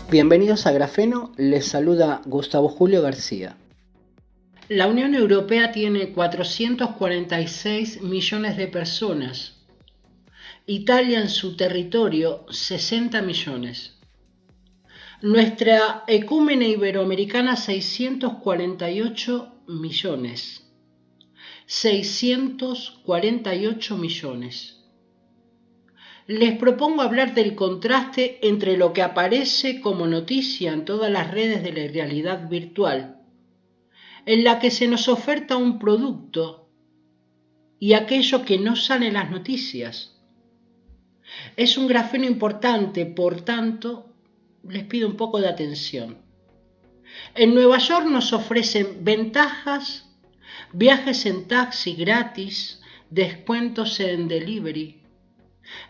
Bienvenidos a Grafeno, les saluda Gustavo Julio García. La Unión Europea tiene 446 millones de personas. Italia en su territorio 60 millones. Nuestra ecúmena iberoamericana 648 millones. 648 millones. Les propongo hablar del contraste entre lo que aparece como noticia en todas las redes de la realidad virtual, en la que se nos oferta un producto, y aquello que no sale en las noticias. Es un grafeno importante, por tanto, les pido un poco de atención. En Nueva York nos ofrecen ventajas, viajes en taxi gratis, descuentos en delivery.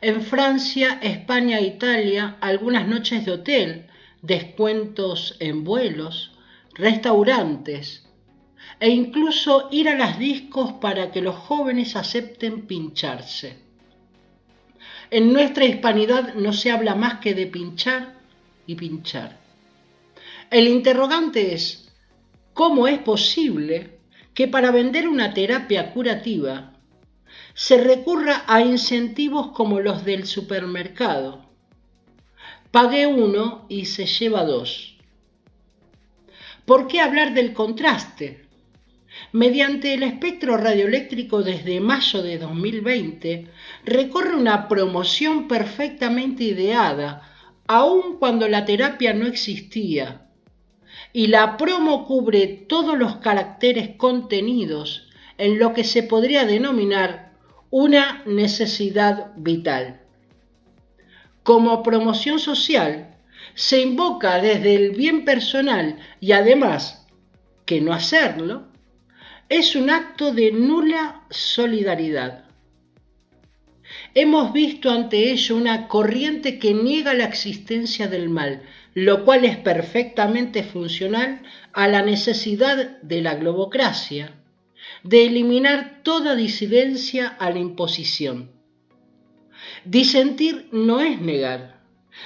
En Francia, España e Italia, algunas noches de hotel, descuentos en vuelos, restaurantes e incluso ir a las discos para que los jóvenes acepten pincharse. En nuestra hispanidad no se habla más que de pinchar y pinchar. El interrogante es, ¿cómo es posible que para vender una terapia curativa se recurra a incentivos como los del supermercado? Pague 1 y se lleva 2. ¿Por qué hablar del contraste? Mediante el espectro radioeléctrico desde mayo de 2020, recorre una promoción perfectamente ideada, aun cuando la terapia no existía, y la promo cubre todos los caracteres contenidos en lo que se podría denominar una necesidad vital. Como promoción social, se invoca desde el bien personal y además que no hacerlo es un acto de nula solidaridad. Hemos visto ante ello una corriente que niega la existencia del mal, lo cual es perfectamente funcional a la necesidad de la globocracia, de eliminar toda disidencia a la imposición. Disentir no es negar,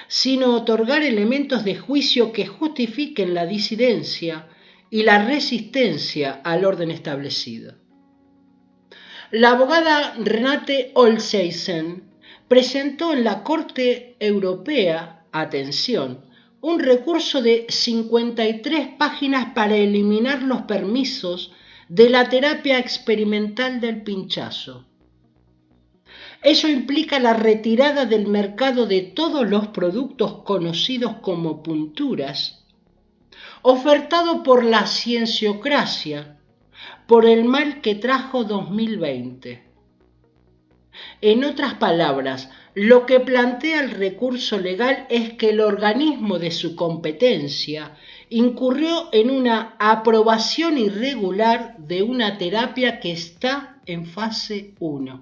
sino otorgar elementos de juicio que justifiquen la disidencia y la resistencia al orden establecido. La abogada Renate Olseysen presentó en la Corte Europea, atención, un recurso de 53 páginas para eliminar los permisos de la terapia experimental del pinchazo. Ello implica la retirada del mercado de todos los productos conocidos como punturas, ofertado por la cienciocracia, por el mal que trajo 2020. En otras palabras, lo que plantea el recurso legal es que el organismo de su competencia incurrió en una aprobación irregular de una terapia que está en fase 1.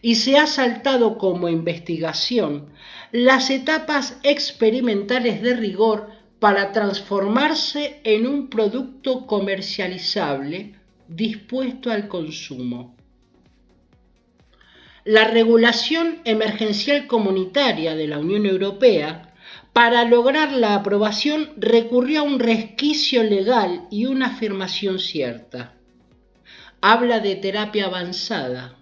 Y se ha saltado como investigación las etapas experimentales de rigor para transformarse en un producto comercializable dispuesto al consumo. La regulación emergencial comunitaria de la Unión Europea, para lograr la aprobación, recurrió a un resquicio legal y una afirmación cierta. Habla de terapia avanzada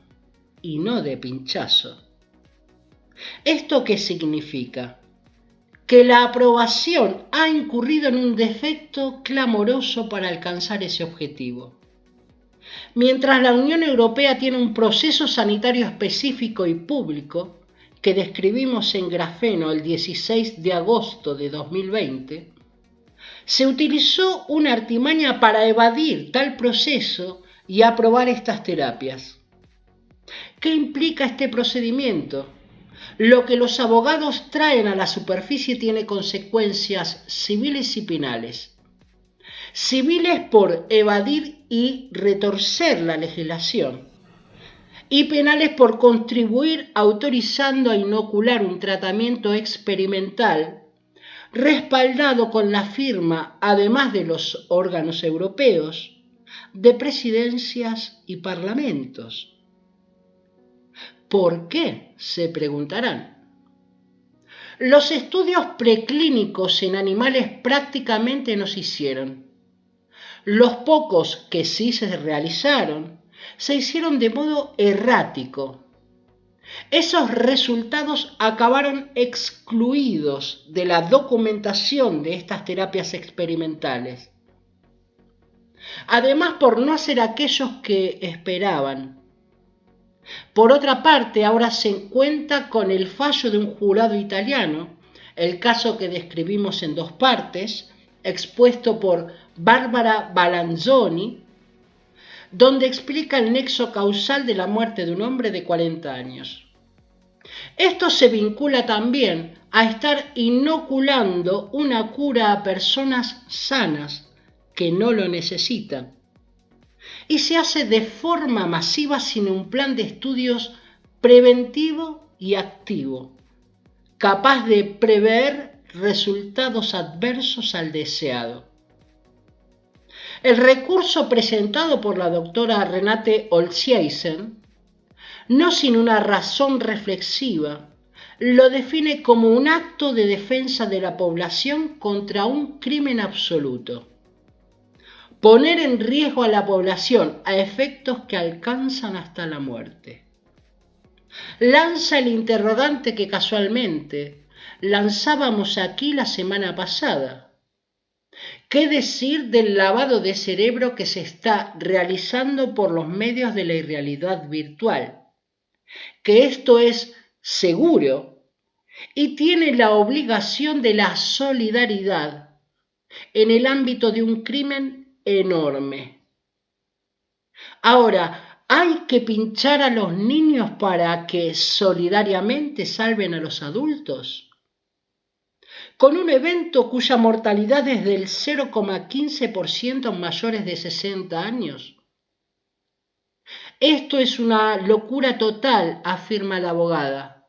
y no de pinchazo. ¿Esto qué significa? Que la aprobación ha incurrido en un defecto clamoroso para alcanzar ese objetivo. Mientras la Unión Europea tiene un proceso sanitario específico y público, que describimos en Grafeno el 16 de agosto de 2020, se utilizó una artimaña para evadir tal proceso y aprobar estas terapias. ¿Qué implica este procedimiento? Lo que los abogados traen a la superficie tiene consecuencias civiles y penales. Civiles por evadir y retorcer la legislación, y penales por contribuir autorizando a inocular un tratamiento experimental respaldado con la firma, además de los órganos europeos, de presidencias y parlamentos. ¿Por qué?, se preguntarán. Los estudios preclínicos en animales prácticamente no se hicieron. Los pocos que sí se realizaron, se hicieron de modo errático. Esos resultados acabaron excluidos de la documentación de estas terapias experimentales. Además, por no hacer aquellos que esperaban. Por otra parte, ahora se cuenta con el fallo de un jurado italiano, el caso que describimos en 2 partes, expuesto por Barbara Balanzoni, donde explica el nexo causal de la muerte de un hombre de 40 años. Esto se vincula también a estar inoculando una cura a personas sanas que no lo necesitan. Y se hace de forma masiva sin un plan de estudios preventivo y activo, capaz de prever resultados adversos al deseado. El recurso presentado por la doctora Renate Olsjeisen, no sin una razón reflexiva, lo define como un acto de defensa de la población contra un crimen absoluto. Poner en riesgo a la población a efectos que alcanzan hasta la muerte. Lanza el interrogante que casualmente lanzábamos aquí la semana pasada. ¿Qué decir del lavado de cerebro que se está realizando por los medios de la realidad virtual? Que esto es seguro y tiene la obligación de la solidaridad en el ámbito de un crimen enorme. Ahora, ¿hay que pinchar a los niños para que solidariamente salven a los adultos? Con un evento cuya mortalidad es del 0,15% en mayores de 60 años. Esto es una locura total, afirma la abogada.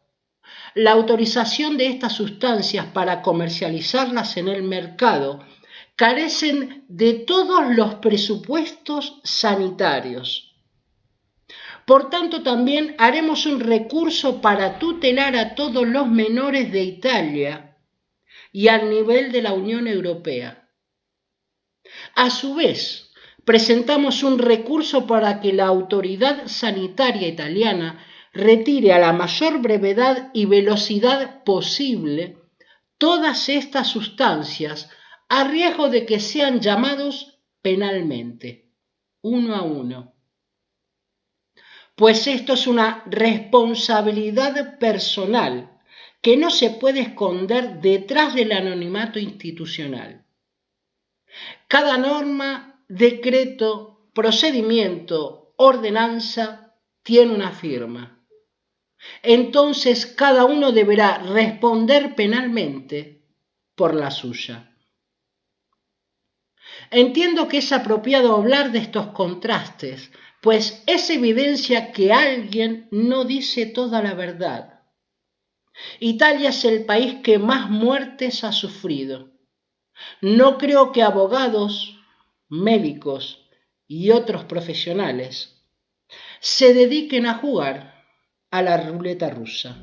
La autorización de estas sustancias para comercializarlas en el mercado carecen de todos los presupuestos sanitarios. Por tanto, también haremos un recurso para tutelar a todos los menores de Italia y al nivel de la Unión Europea. A su vez, presentamos un recurso para que la autoridad sanitaria italiana retire a la mayor brevedad y velocidad posible todas estas sustancias a riesgo de que sean llamados penalmente, uno a uno. Pues esto es una responsabilidad personal que no se puede esconder detrás del anonimato institucional. Cada norma, decreto, procedimiento, ordenanza tiene una firma. Entonces cada uno deberá responder penalmente por la suya. Entiendo que es apropiado hablar de estos contrastes, pues es evidencia que alguien no dice toda la verdad. Italia es el país que más muertes ha sufrido. No creo que abogados, médicos y otros profesionales se dediquen a jugar a la ruleta rusa.